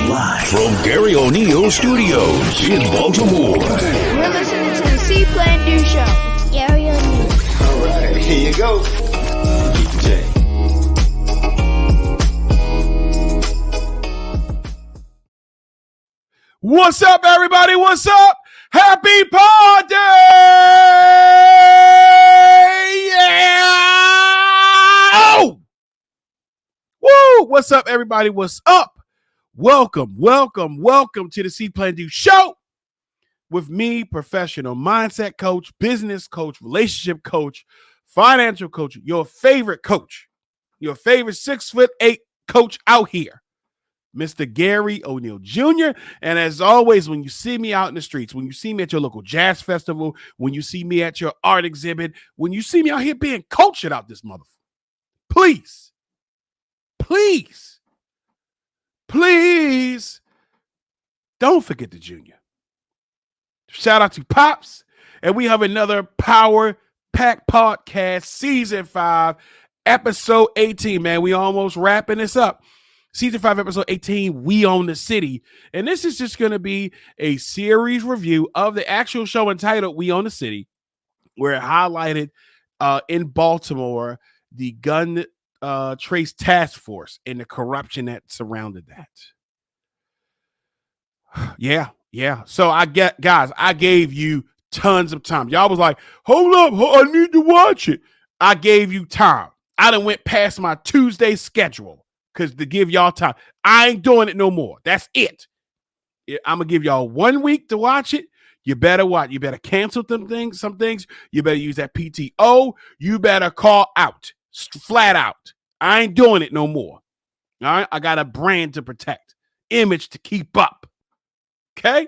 Live from Garry O'Neill's studios in Baltimore. You're listening to the See.Plan.Do show. Garry O'Neill. All right, here you go. DJ. What's up, everybody? What's up? Happy Pod Day! Yeah! Oh! Woo! What's up, everybody? What's up? Welcome to the See.Plan.Do show with me, professional mindset coach, business coach, relationship coach, financial coach, your favorite 6'8" coach out here, Mr. Garry O'Neill Jr. And as always, when you see me out in the streets, when you see me at your local jazz festival, when you see me at your art exhibit, when you see me out here being cultured out this motherfucker, please don't forget the Junior. Shout out to Pops. And we have another Power Pack Podcast, Season 5, Episode 18, man. We almost wrapping this up. Season 5, Episode 18, We Own the City. And this is just going to be a series review of the actual show entitled We Own the City, where it highlighted in Baltimore the gun trace task force and the corruption that surrounded that. Yeah. So I gave you tons of time. Y'all was like, hold up, I need to watch it. I gave you time. I done went past my Tuesday schedule because to give y'all time. I ain't doing it no more. That's it. I'm gonna give y'all 1 week to watch it. You better watch. You better cancel some things. You better use that PTO. You better call out. Flat out. I ain't doing it no more. All right. I got a brand to protect, image to keep up. Okay.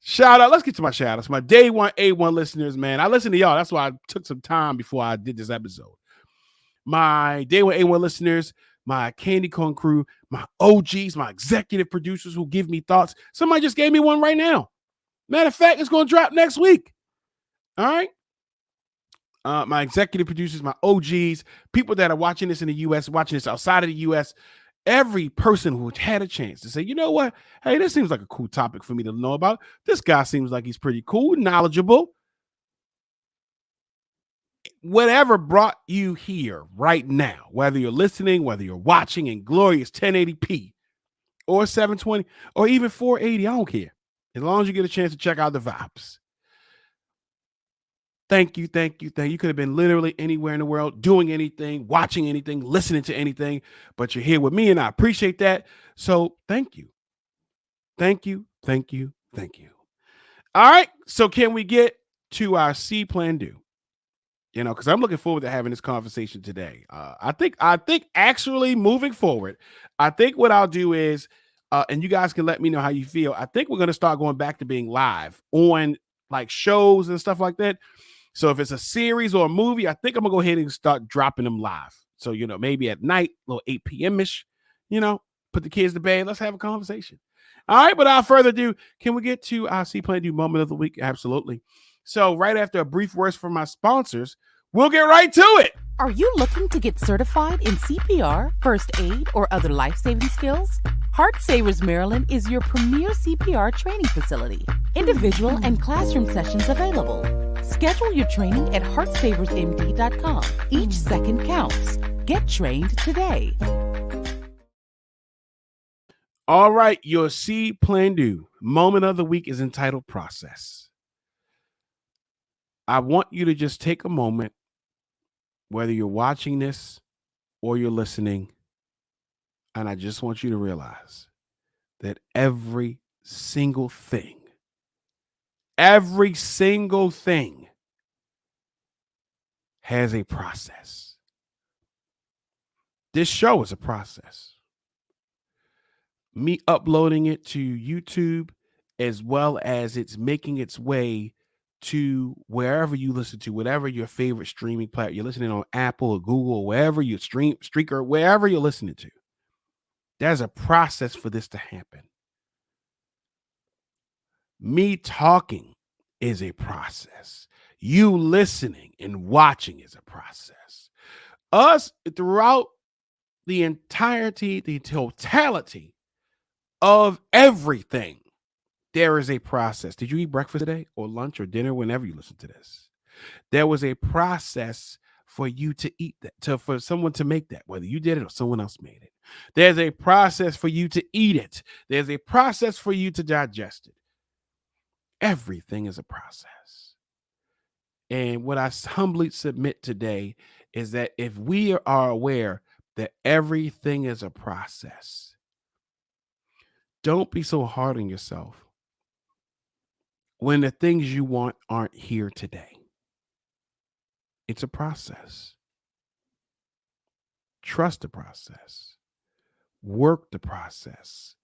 Shout out. Let's get to my shout outs. My day one A1 listeners, man. I listen to y'all. That's why I took some time before I did this episode. My day one A1 listeners, my candy corn crew, my OGs, my executive producers who give me thoughts. Somebody just gave me one right now. Matter of fact, it's going to drop next week. All right. My executive producers, my OGs, people that are watching this in the U.S., watching this outside of the U.S., every person who had a chance to say, you know what? Hey, this seems like a cool topic for me to know about. This guy seems like he's pretty cool, knowledgeable. Whatever brought you here right now, whether you're listening, whether you're watching in glorious 1080p or 720 or even 480, I don't care. As long as you get a chance to check out the vibes. Thank you. You could have been literally anywhere in the world, doing anything, watching anything, listening to anything, but you're here with me, and I appreciate that. So thank you. All right. So can we get to our See.Plan.Do? You know, because I'm looking forward to having this conversation today. I think actually moving forward, I think what I'll do is, and you guys can let me know how you feel. I think we're going to start going back to being live on like shows and stuff like that. So if it's a series or a movie, I think I'm gonna go ahead and start dropping them live. So, you know, maybe at night, a little 8 p.m.-ish, you know, put the kids to bed. Let's have a conversation. All right, without further ado, can we get to our See.Plan.Do moment of the week? Absolutely. So right after a brief word from my sponsors, we'll get right to it. Are you looking to get certified in CPR, first aid, or other life-saving skills? Heart Savers Maryland is your premier CPR training facility. Individual and classroom sessions available. Schedule your training at heartsaversmd.com. Each second counts. Get trained today. All right, your See.Plan.Do moment of the week is entitled Process. I want you to just take a moment, whether you're watching this or you're listening, and I just want you to realize that every single thing has a process. This show is a process. Me uploading it to YouTube, as well as it's making its way to wherever you listen to, whatever your favorite streaming platform, you're listening on Apple or Google, or wherever you stream, Streaker, wherever you're listening to. There's a process for this to happen. Me talking is a process. You listening and watching is a process. Us throughout the entirety, the totality of everything, there is a process. Did you eat breakfast today or lunch or dinner whenever you listen to this? There was a process for you to eat that, for someone to make that, whether you did it or someone else made it. There's a process for you to eat it. There's a process for you to digest it. Everything is a process. And what I humbly submit today is that if we are aware that everything is a process, don't be so hard on yourself when the things you want aren't here today. It's a process. Trust the process. Work the process.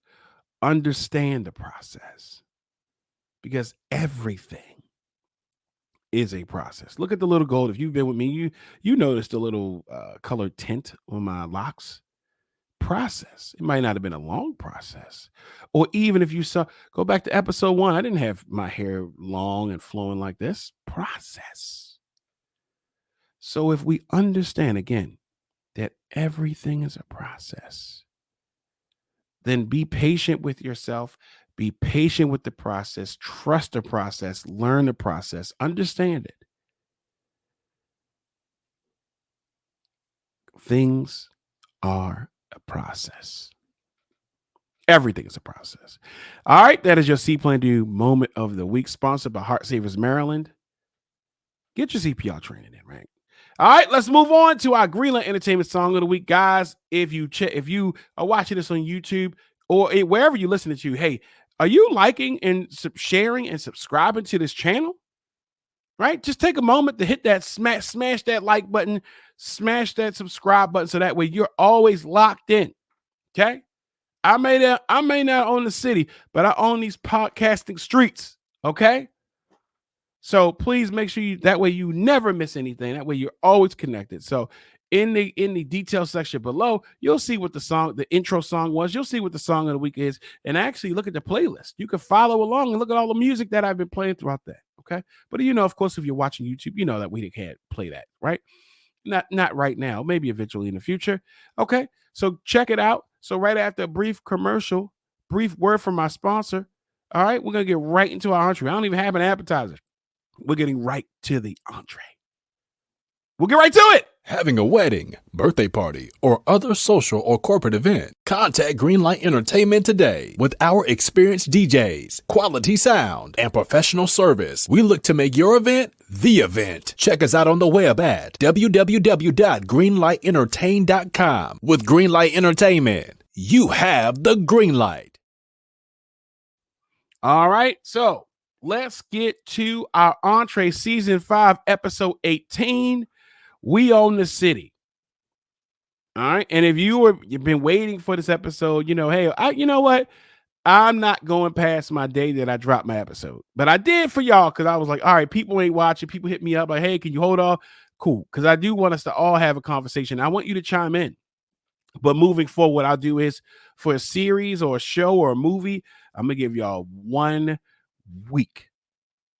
Understand the process. Because everything is a process. Look at the little gold. If you've been with me, you noticed the little colored tint on my locks. Process. It might not have been a long process. Or even if you go back to episode 1, I didn't have my hair long and flowing like this. Process. So if we understand again that everything is a process, then be patient with yourself. Be patient with the process. Trust the process. Learn the process. Understand it. Things are a process. Everything is a process. All right. That is your See.Plan.Do moment of the week, sponsored by Heart Savers Maryland. Get your CPR training in, right? All right, let's move on to our Greenlight Entertainment Song of the Week. Guys, if you are watching this on YouTube or wherever you're listening to, hey, are you liking and sharing and subscribing to this channel? Right? Just take a moment to hit that smash that like button, smash that subscribe button so that way you're always locked in. Okay? I may not own the city, but I own these podcasting streets. Okay? So please make sure that way you never miss anything. That way you're always connected. So in the detail section below, you'll see what the intro song was. You'll see what the song of the week is, and actually look at the playlist. You can follow along and look at all the music that I've been playing throughout that. Okay, but of course, if you're watching YouTube, you know that we can't play that, right? Not right now. Maybe eventually in the future. Okay, so check it out. So right after a brief word from my sponsor. All right, we're gonna get right into our entree. I don't even have an appetizer. We're getting right to the entree. We'll get right to it. Having a wedding, birthday party, or other social or corporate event, contact Greenlight Entertainment today. With our experienced DJs, quality sound, and professional service, we look to make your event the event. Check us out on the web at www.greenlightentertain.com. With Greenlight Entertainment, you have the green light. All right, so let's get to our entree, season 5, episode 18. We own the city. All right. And if you've been waiting for this episode, hey, you know what? I'm not going past my day that I dropped my episode, but I did for y'all because I was like, all right, people ain't watching. People hit me up like, hey, can you hold on? Cool. Because I do want us to all have a conversation. I want you to chime in. But moving forward, what I'll do is for a series or a show or a movie, I'm going to give y'all 1 week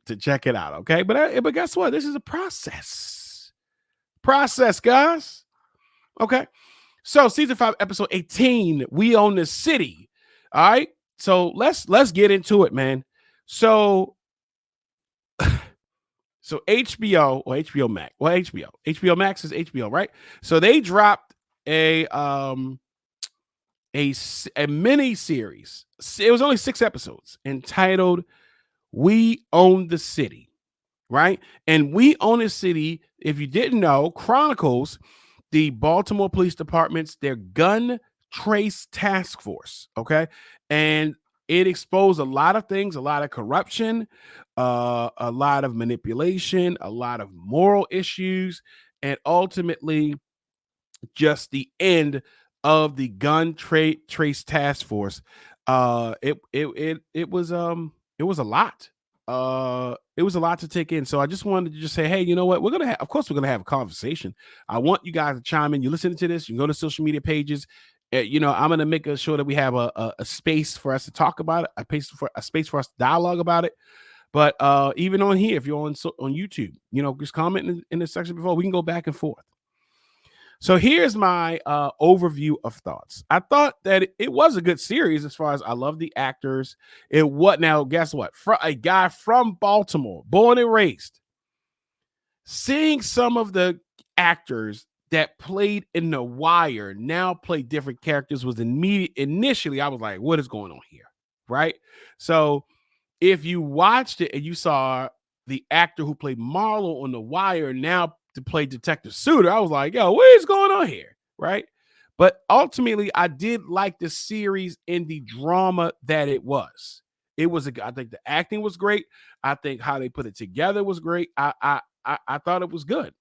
to check it out. Okay. But guess what? This is a process, guys. Okay. So season 5, episode 18, we own the city. All right. So let's get into it, man. So HBO or HBO Max. Well, HBO Max is HBO, right? So they dropped a mini series. It was only 6 episodes entitled We Own the City, right? And We Own the City, if you didn't know, chronicles the Baltimore Police Department's their gun trace task force, okay? And it exposed a lot of things, a lot of corruption, a lot of manipulation, a lot of moral issues, and ultimately just the end of the gun trace task force. It was a lot. It was a lot to take in. So I just wanted to just say, hey, you know what? We're going to have a conversation. I want you guys to chime in. You're listening to this. You can go to social media pages. I'm going to make sure that we have a space for us to talk about it, a space for us to dialogue about it. But even on here, if you're on YouTube, just comment in the section before, we can go back and forth. So here's my overview of thoughts. I thought that it was a good series as far as I love the actors. It what now? Guess what? A guy from Baltimore, born and raised, seeing some of the actors that played in The Wire now play different characters was immediate. Initially, I was like, "What is going on here?" Right? So if you watched it and you saw the actor who played Marlo on The Wire now to play Detective Suter, I was like, yo, what is going on here? Right. But ultimately, I did like the series in the drama that it was. It was I think the acting was great. I think how they put it together was great. I thought it was good.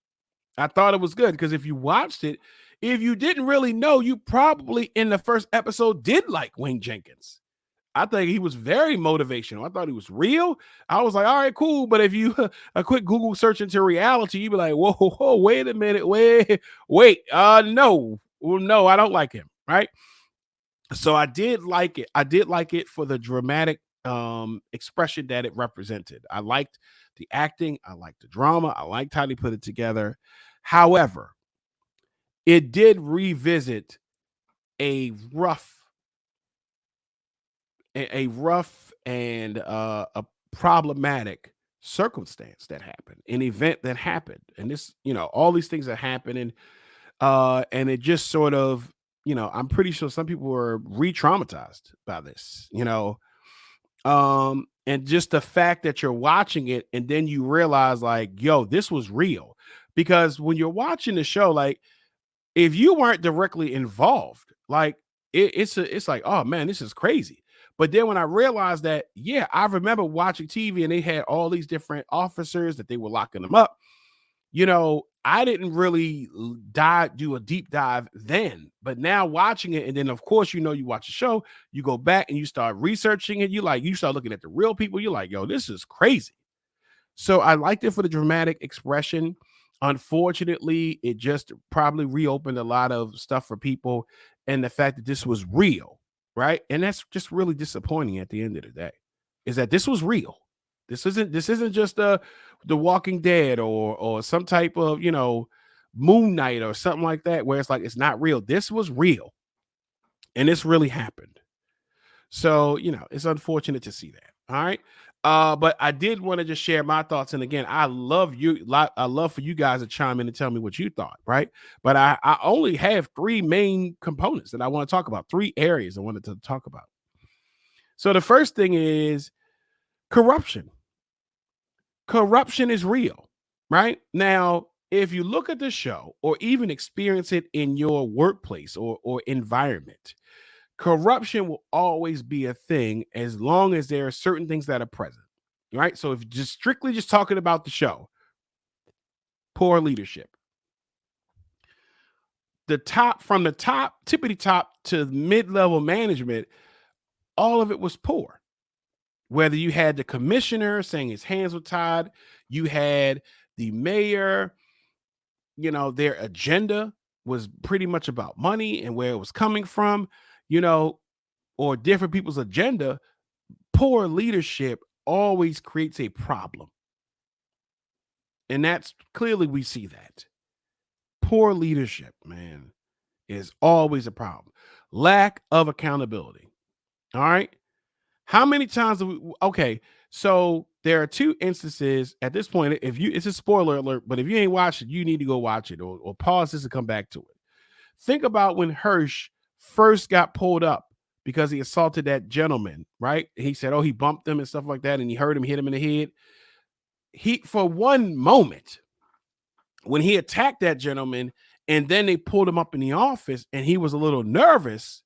I thought it was good because if you watched it, if you didn't really know, you probably in the first episode did like Wayne Jenkins. I think he was very motivational. I thought he was real. I was like, all right, cool. But if you a quick Google search into reality, you'd be like, whoa, wait a minute, wait. No, well, no, I don't like him. Right. So I did like it. I did like it for the dramatic expression that it represented. I liked the acting. I liked the drama. I liked how they put it together. However, it did revisit a rough and a problematic circumstance that happened, an event that happened, and this, all these things that happened, and it just sort of, I'm pretty sure some people were re-traumatized by this, and just the fact that you're watching it and then you realize like, yo, this was real, because when you're watching the show, like if you weren't directly involved, like it's like, oh man, this is crazy. But then when I realized that, yeah, I remember watching TV and they had all these different officers that they were locking them up. I didn't really do a deep dive then, but now watching it, and then of course, you watch the show, you go back and you start researching it. You start looking at the real people. You're like, yo, this is crazy. So I liked it for the dramatic expression. Unfortunately, it just probably reopened a lot of stuff for people, and the fact that this was real, right? And that's just really disappointing at the end of the day, is that this was real. This isn't just The Walking Dead or some type of, Moon Knight or something like that, where it's like it's not real. This was real, and this really happened. So, it's unfortunate to see that. All right. But I did want to just share my thoughts. And again, I love for you guys to chime in and tell me what you thought. Right. But I only have three main components that I want to talk about, three areas I wanted to talk about. So the first thing is corruption. Corruption is real. Right now, if you look at the show or even experience it in your workplace or environment, corruption will always be a thing as long as there are certain things that are present, right? So if just strictly just talking about the show, poor leadership. From the tippity top to mid-level management, all of it was poor. Whether you had the commissioner saying his hands were tied, you had the mayor, their agenda was pretty much about money and where it was coming from, or different people's agenda. Poor leadership always creates a problem. And that's clearly we see that. Poor leadership, man, is always a problem. Lack of accountability. All right. How many times okay, so there are two instances at this point. It's a spoiler alert, but if you ain't watched it, you need to go watch it or pause this and come back to it. Think about when Hirsch first got pulled up because he assaulted that gentleman, right? He said, he bumped him and stuff like that, and he heard him hit him in the head. For one moment, when he attacked that gentleman, and then they pulled him up in the office, and he was a little nervous,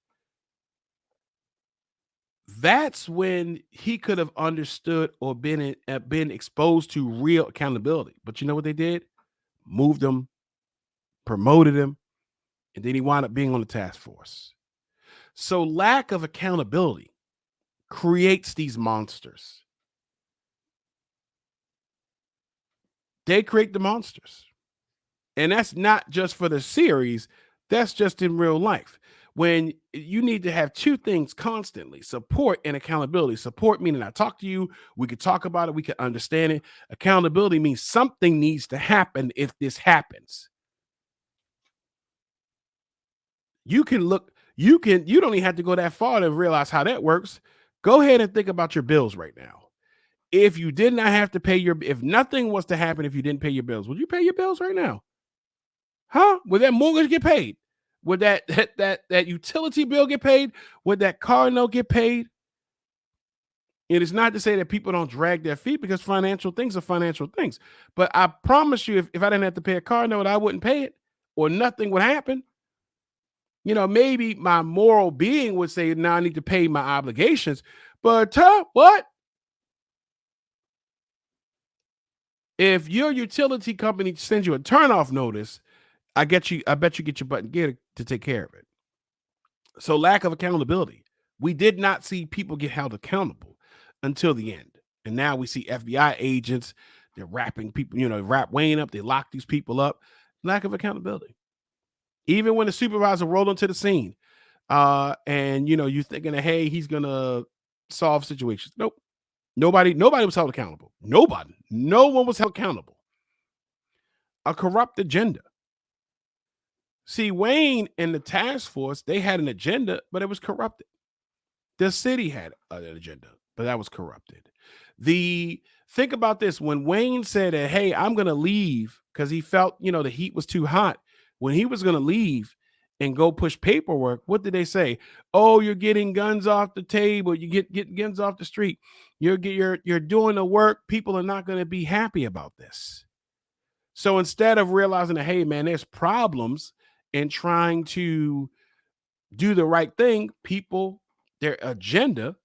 that's when he could have understood or been exposed to real accountability. But you know what they did? Moved him, promoted him, and then he wound up being on the task force. So lack of accountability creates these monsters. They create the monsters. And that's not just for the series. That's just in real life. When you need to have two things constantly: support and accountability. Support meaning I talk to you, we could talk about it, we could understand it. Accountability means something needs to happen if this happens. You don't even have to go that far to realize how that works. Go ahead and think about your bills right now. If you did not have to pay if nothing was to happen, if you didn't pay your bills, would you pay your bills right now? Huh? Would that mortgage get paid? Would that utility bill get paid? Would that car note get paid? It is not to say that people don't drag their feet, because financial things are financial things. But I promise you, if I didn't have to pay a car note, I wouldn't pay it, or nothing would happen. Maybe my moral being would say, now I need to pay my obligations. But what? If your utility company sends you a turnoff notice, I bet you get your butt and gear to take care of it. So lack of accountability. We did not see people get held accountable until the end. And now we see FBI agents, they're wrapping people, wrap Wayne up, they lock these people up. Lack of accountability. Even when the supervisor rolled onto the scene, and you're thinking that, hey, he's gonna solve situations. Nope. Nobody was held accountable. No one was held accountable. A corrupt agenda. See, Wayne and the task force, they had an agenda, but it was corrupted. The city had an agenda, but that was corrupted. Think about this. When Wayne said that, hey, I'm going to leave because he felt, the heat was too hot. When he was going to leave and go push paperwork, what did they say? Oh, you're getting guns off the table. You get guns off the street. You're doing the work. People are not going to be happy about this. So instead of realizing that, hey, man, there's problems, and trying to do the right thing, their agenda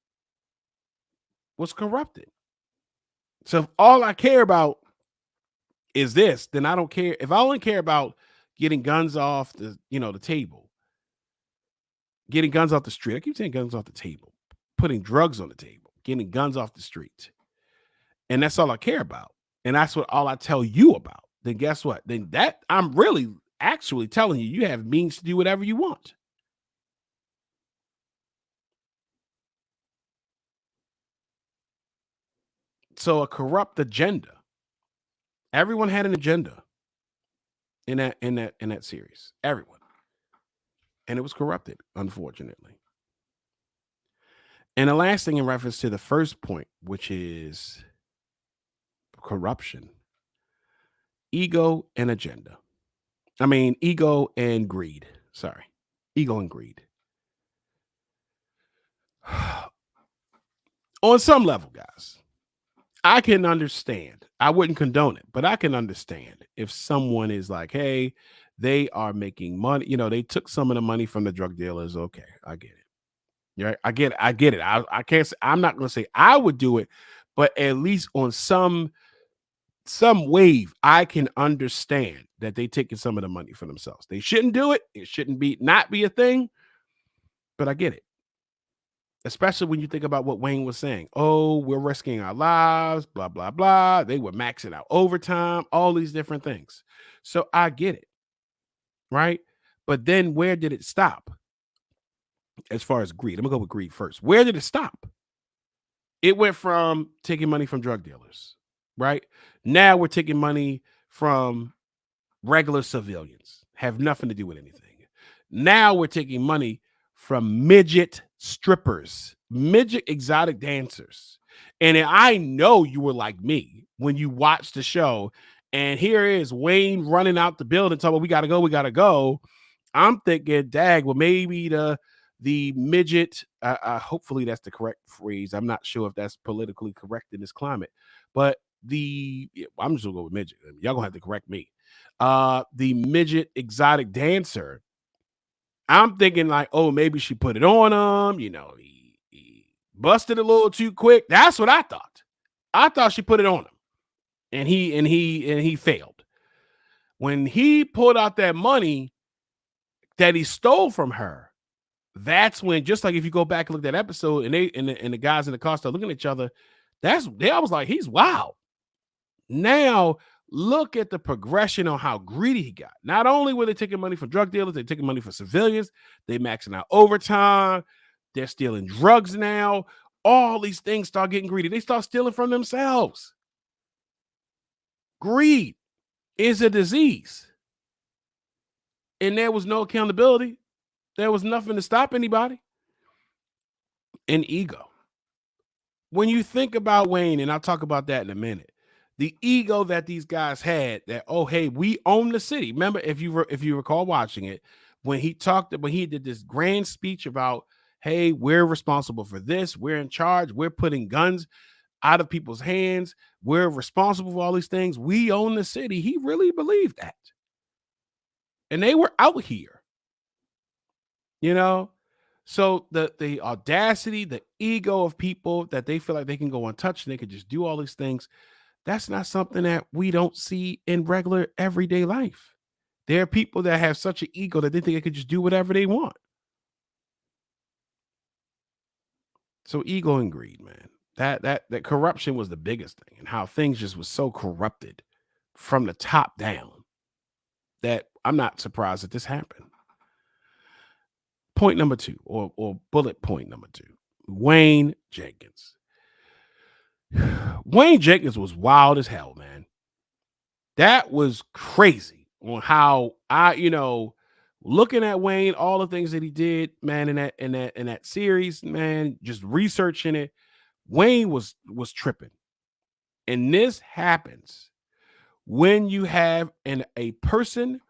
was corrupted. So if all I care about is this, then I don't care. If I only care about getting guns off the table, getting guns off the street, I keep saying guns off the table, putting drugs on the table, getting guns off the street, and that's all I care about, and that's what all I tell you about, then guess what? Then that I'm really actually telling you have means to do whatever you want. So a corrupt agenda. Everyone had an agenda in that series. Everyone. And it was corrupted, unfortunately. And the last thing in reference to the first point, which is corruption, ego and agenda. Ego and greed. Sorry. Ego and greed. On some level, guys, I can understand. I wouldn't condone it, but I can understand if someone is like, hey, they are making money. They took some of the money from the drug dealers. Okay, I get it. Right? I get it. I can't say, I'm not going to say I would do it, but at least on some wave, I can understand that they taking some of the money for themselves. They shouldn't do it. It shouldn't not be a thing, but I get it. Especially when you think about what Wayne was saying. Oh, we're risking our lives, blah, blah, blah. They were maxing out overtime, all these different things. So I get it, right? But then where did it stop? As far as greed, I'm going to go with greed first. Where did it stop? It went from taking money from drug dealers, right? Now we're taking money from regular civilians, have nothing to do with anything. Now we're taking money from midget strippers, midget exotic dancers. And I know you were like me when you watched the show, and here is Wayne running out the building talking, we gotta go. I'm thinking, dag, well, maybe the midget, hopefully that's the correct phrase. I'm not sure if that's politically correct in this climate, but I'm just gonna go with midget. Y'all gonna have to correct me. The midget exotic dancer, I'm thinking like, oh, maybe she put it on him. He busted a little too quick. That's what I thought. I thought she put it on him, and he failed. When he pulled out that money that he stole from her, that's when, just like if you go back and look at that episode, and the guys in the car start looking at each other, I was like, he's wild. Now look at the progression on how greedy he got. Not only were they taking money from drug dealers, they're taking money from civilians. They maxing out overtime. They're stealing drugs now. All these things start getting greedy. They start stealing from themselves. Greed is a disease. And there was no accountability. There was nothing to stop anybody. And ego. When you think about Wayne, and I'll talk about that in a minute, the ego that these guys had that, oh, hey, we own the city. Remember, if you recall watching it, when he did this grand speech about, hey, we're responsible for this, we're in charge, we're putting guns out of people's hands, we're responsible for all these things, we own the city. He really believed that. And they were out here, you know. So the audacity, the ego of people that they feel like they can go untouched and they can just do all these things, that's not something that we don't see in regular everyday life. There are people that have such an ego that they think they could just do whatever they want. So ego and greed, man. That corruption was the biggest thing, and how things just was so corrupted from the top down that I'm not surprised that this happened. Point number 2, or bullet point number 2, Wayne Jenkins. Wayne Jenkins was wild as hell, man. That was crazy on how looking at Wayne, all the things that he did, man, in that series, man, just researching it, Wayne was tripping. And this happens when you have a person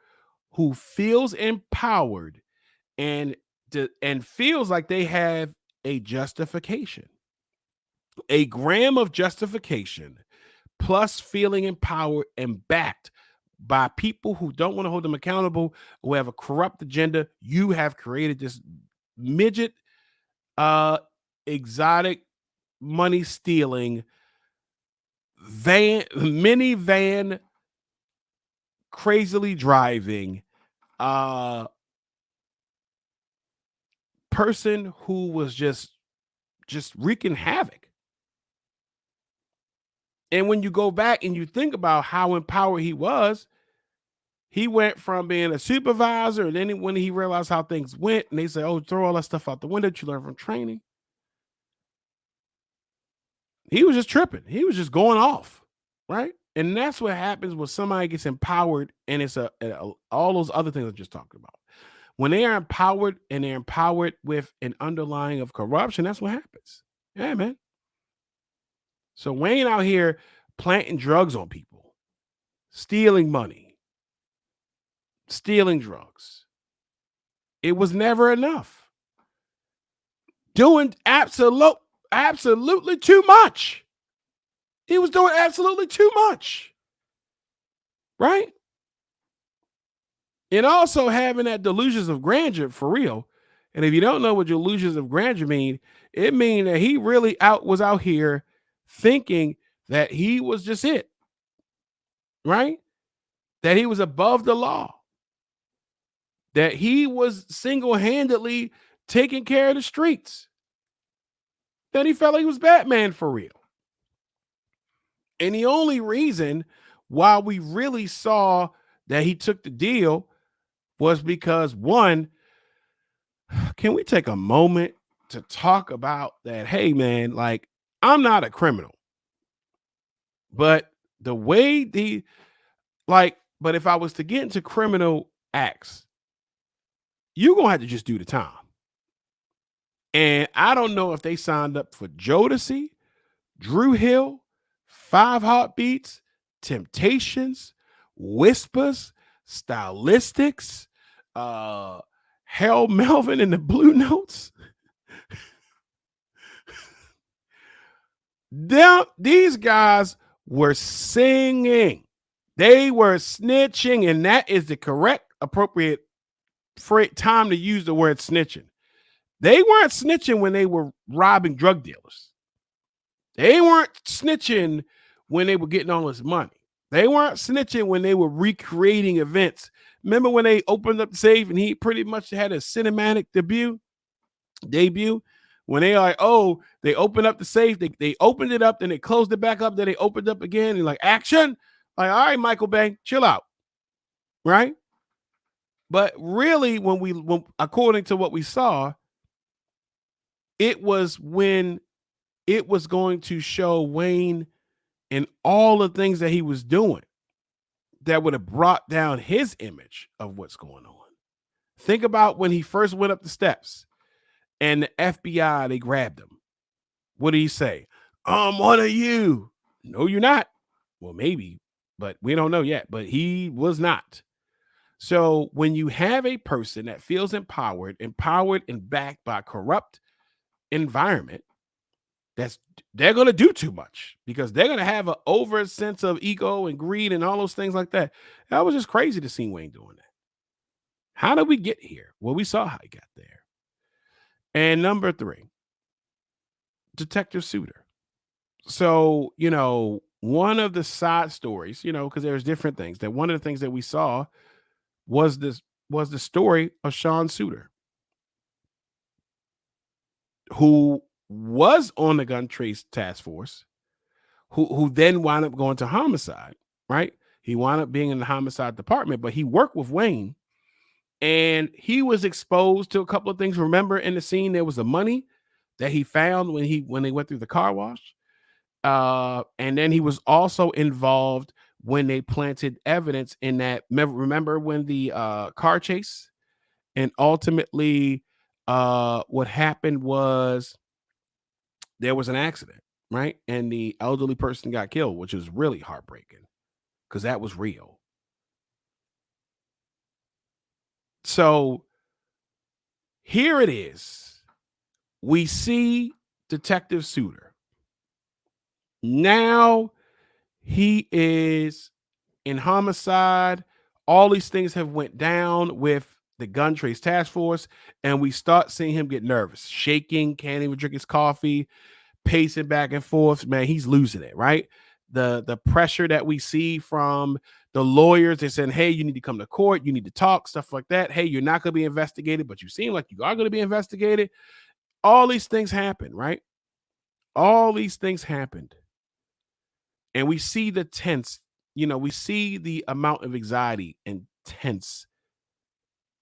who feels empowered and feels like they have a justification, a gram of justification, plus feeling empowered and backed by people who don't want to hold them accountable, who have a corrupt agenda. You have created this midget, exotic, money stealing minivan, crazily driving person who was just wreaking havoc. And when you go back and you think about how empowered he was, he went from being a supervisor, and then when he realized how things went, and they say, oh, throw all that stuff out the window that you learned from training, he was just tripping. He was just going off, right? And that's what happens when somebody gets empowered, and it's all those other things I just talked about. When they are empowered and they're empowered with an underlying of corruption, that's what happens. Yeah, man. So Wayne out here planting drugs on people, stealing money, stealing drugs. It was never enough. Doing absolutely too much. He was doing absolutely too much. Right? And also having that delusions of grandeur for real. And if you don't know what delusions of grandeur mean, it means that he really was out here thinking that he was just it. Right? That he was above the law. That he was single-handedly taking care of the streets. That he felt like he was Batman for real. And the only reason why we really saw that he took the deal was because, one, can we take a moment to talk about that? Hey, man, like, I'm not a criminal, but the way but if I was to get into criminal acts, you're going to have to just do the time. And I don't know if they signed up for Jodeci, Drew Hill, 5 Heartbeats, Temptations, Whispers, Stylistics, Harold Melvin and the Blue Notes. These guys were singing. They were snitching, and that is the correct, appropriate time to use the word snitching. They weren't snitching when they were robbing drug dealers. They weren't snitching when they were getting all this money. They weren't snitching when they were recreating events. Remember when they opened up the safe and he pretty much had a cinematic debut? When they like, oh, they opened up the safe, they opened it up, then they closed it back up, then they opened up again, and like, action. Like, all right, Michael Bay, chill out. Right? But really, when according to what we saw, it was when it was going to show Wayne and all the things that he was doing that would have brought down his image of what's going on. Think about when he first went up the steps and the FBI, they grabbed him. What did he say? I'm one of you. No, you're not. Well, maybe, but we don't know yet. But he was not. So when you have a person that feels empowered and backed by corrupt environment, they're going to do too much because they're going to have an over sense of ego and greed and all those things like that. That was just crazy to see Wayne doing that. How did we get here? Well, we saw how he got there. And number 3, Detective Suter. So, one of the side stories, because there's different things, that one of the things that we saw was the story of Sean Suter, who was on the gun trace task force, who then wound up going to homicide, right? He wound up being in the homicide department, but he worked with Wayne and he was exposed to a couple of things. Remember in the scene, there was the money that he found when they went through the car wash. And then he was also involved when they planted evidence in that. Remember when the car chase, and ultimately what happened was there was an accident, right? And the elderly person got killed, which was really heartbreaking because that was real. So here it is. We see Detective Suter. Now he is in homicide. All these things have went down with the gun trace task force, and we start seeing him get nervous, shaking, can't even drink his coffee, pacing back and forth. Man, he's losing it, right? The pressure that we see from the lawyers, they're saying, hey, you need to come to court, you need to talk, stuff like that. Hey, you're not going to be investigated, but you seem like you are going to be investigated. All these things happen, right? All these things happened. And we see the tense, we see the amount of anxiety and tense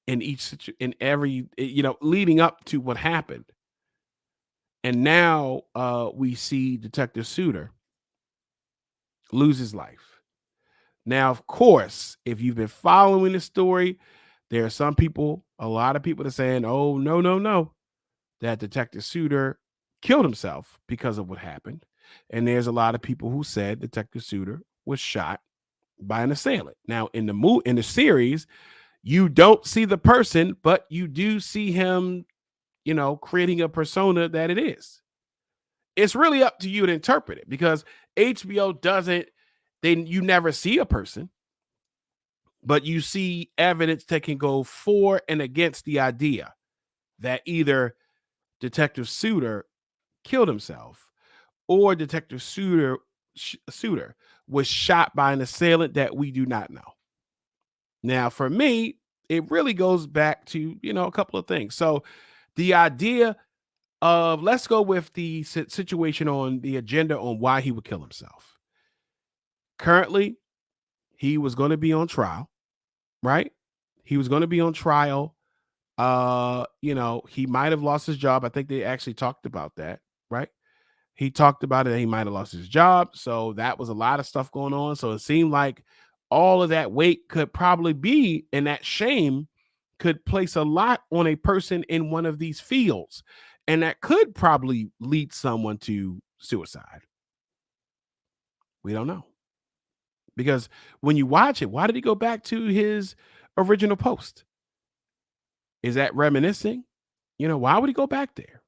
in every, leading up to what happened. And now we see Detective Suter lose his life. Now, of course, if you've been following the story, there are some people, a lot of people that are saying, oh, no, that Detective Suter killed himself because of what happened. And there's a lot of people who said Detective Suter was shot by an assailant. Now, in the series, you don't see the person, but you do see him, creating a persona that it is. It's really up to you to interpret it because HBO doesn't, you never see a person, but you see evidence that can go for and against the idea that either Detective Suter killed himself or Detective Suter was shot by an assailant that we do not know. Now, for me, it really goes back to, a couple of things. So the idea of, let's go with the situation on the agenda on why he would kill himself. Currently, he was going to be on trial, right? He was going to be on trial. He might have lost his job. I think they actually talked about that, right? He talked about it, that he might have lost his job. So that was a lot of stuff going on. So it seemed like all of that weight could probably be, and that shame could place a lot on a person in one of these fields. And that could probably lead someone to suicide. We don't know. Because when you watch it, why did he go back to his original post? Is that reminiscing? Why would he go back there?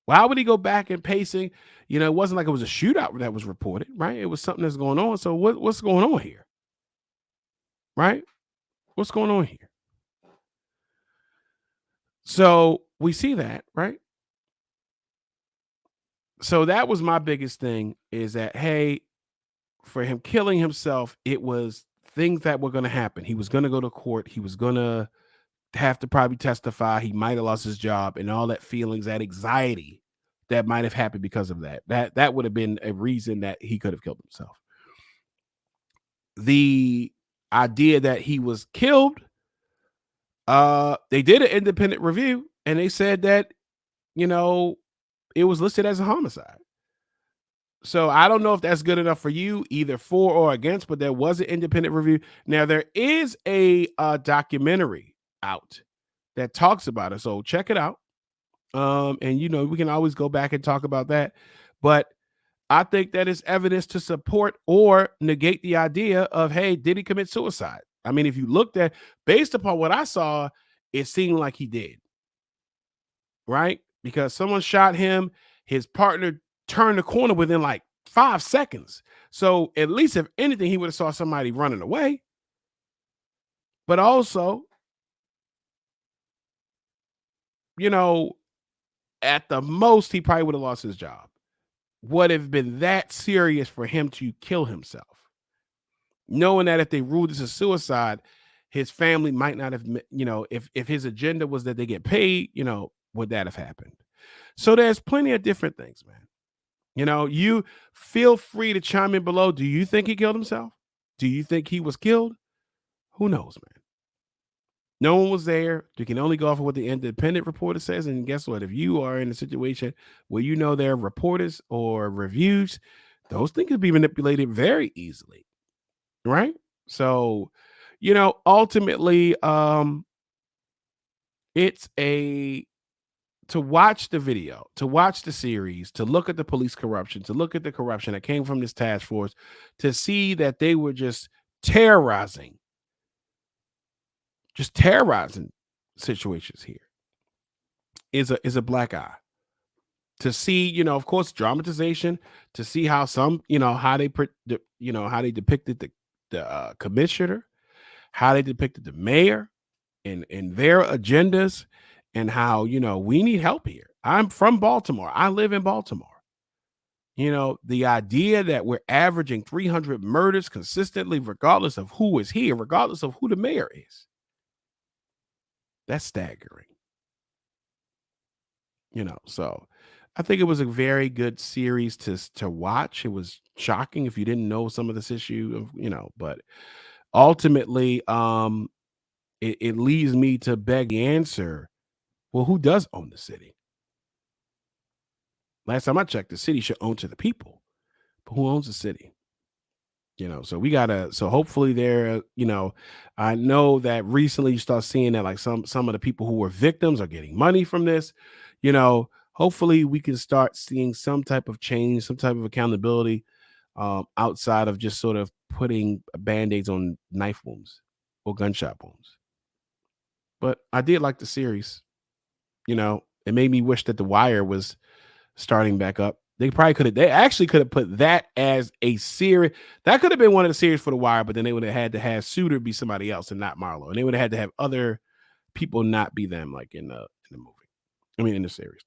Why would he go back and pacing? It wasn't like it was a shootout that was reported, right? It was something that's going on. So what's going on here? Right? What's going on here? So we see that, right? So that was my biggest thing, is that, hey, for him killing himself, it was things that were going to happen. He was going to go to court. He was going to have to probably testify. He might have lost his job, and all that feelings, that anxiety that might have happened because of that. That would have been a reason that he could have killed himself. The idea that he was killed, they did an independent review, and they said that, it was listed as a homicide. So I don't know if that's good enough for you, either for or against, but there was an independent review. Now, there is a documentary out that talks about it. So check it out. And we can always go back and talk about that. But I think that is evidence to support or negate the idea of, hey, did he commit suicide? I mean, if you looked at, based upon what I saw, it seemed like he did. Right? Because someone shot him, his partner turned the corner within like 5 seconds. So at least if anything, he would have saw somebody running away. But also, at the most, he probably would have lost his job. Would have been that serious for him to kill himself, knowing that if they ruled this a suicide, his family might not have, if his agenda was that they get paid, would that have happened? So there's plenty of different things, man. You feel free to chime in below. Do you think he killed himself? Do you think he was killed? Who knows, man? No one was there. You can only go off of what the independent reporter says. And guess what? If you are in a situation where there are reporters or reviews, those things can be manipulated very easily. Right? So, ultimately, it's to watch the video, to watch the series, to look at the police corruption, to look at the corruption that came from this task force, to see that they were just terrorizing situations here is a black eye. To see, of course, dramatization, to see how how they depicted the commissioner, how they depicted the mayor and their agendas, and how, we need help here. I'm from Baltimore. I live in Baltimore. The idea that we're averaging 300 murders consistently, regardless of who is here, regardless of who the mayor is, that's staggering. So I think it was a very good series to watch. It was shocking if you didn't know some of this issue, but ultimately, it leads me to beg the answer. Well, who does own the city? Last time I checked, the city should own to the people, but who owns the city? So hopefully there, I know that recently you start seeing that like some of the people who were victims are getting money from this. Hopefully we can start seeing some type of change, some type of accountability, outside of just sort of putting band-aids on knife wounds or gunshot wounds. But I did like the series. It made me wish that The Wire was starting back up. They actually could have put that as a series. That could have been one of the series for The Wire, but then they would have had to have Suter be somebody else and not Marlo. And they would have had to have other people not be them, like in the movie. I mean, in the series.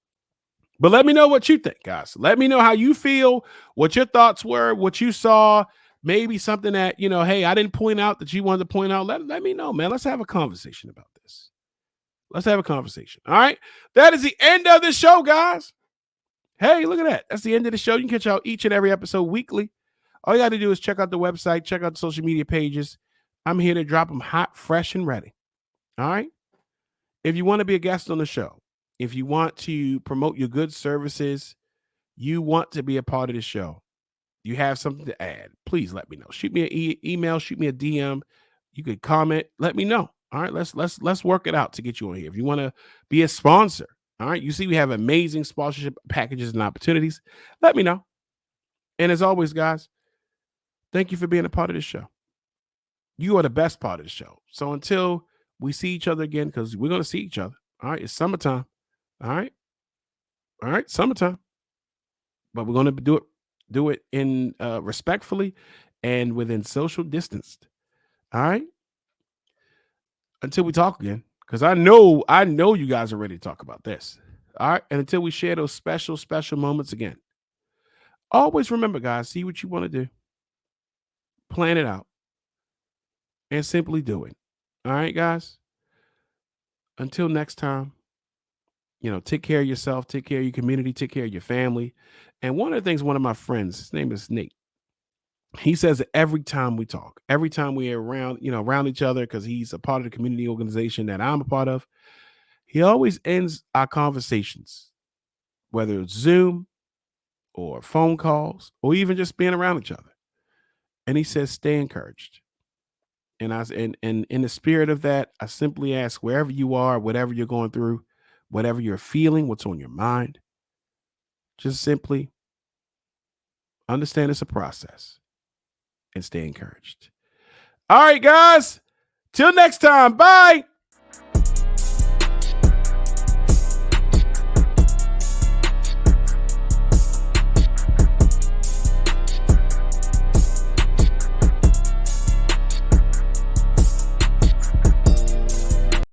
But let me know what you think, guys. Let me know how you feel, what your thoughts were, what you saw, maybe something that, hey, I didn't point out that you wanted to point out. Let me know, man. Let's have a conversation about this. Let's have a conversation. All right. That is the end of the show, guys. Hey, look at that. That's the end of the show. You can catch out each and every episode weekly. All you got to do is check out the website, check out the social media pages. I'm here to drop them hot, fresh, and ready. All right. If you want to be a guest on the show, if you want to promote your good services, you want to be a part of the show, you have something to add, please let me know. Shoot me an email, shoot me a DM. You could comment, let me know. All right, let's work it out to get you on here. If you want to be a sponsor, all right, you see we have amazing sponsorship packages and opportunities. Let me know. And as always, guys, thank you for being a part of the show. You are the best part of the show. So until we see each other again, because we're going to see each other. All right, it's summertime. All right, summertime. But we're going to do it in respectfully and within social distance. All right. Until we talk again, because I know you guys are ready to talk about this. All right. And until we share those special moments again, always remember, guys, see what you want to do, plan it out, and simply do it. All right, guys. Until next time, take care of yourself, take care of your community, take care of your family. And one of the things, one of my friends, his name is Nate, he says that every time we talk, every time we're around each other, because he's a part of the community organization that I'm a part of, he always ends our conversations, whether it's Zoom or phone calls or even just being around each other. And he says, stay encouraged. And in the spirit of that, I simply ask, wherever you are, whatever you're going through, whatever you're feeling, what's on your mind, just simply understand it's a process and stay encouraged. All right, guys. Till next time. Bye.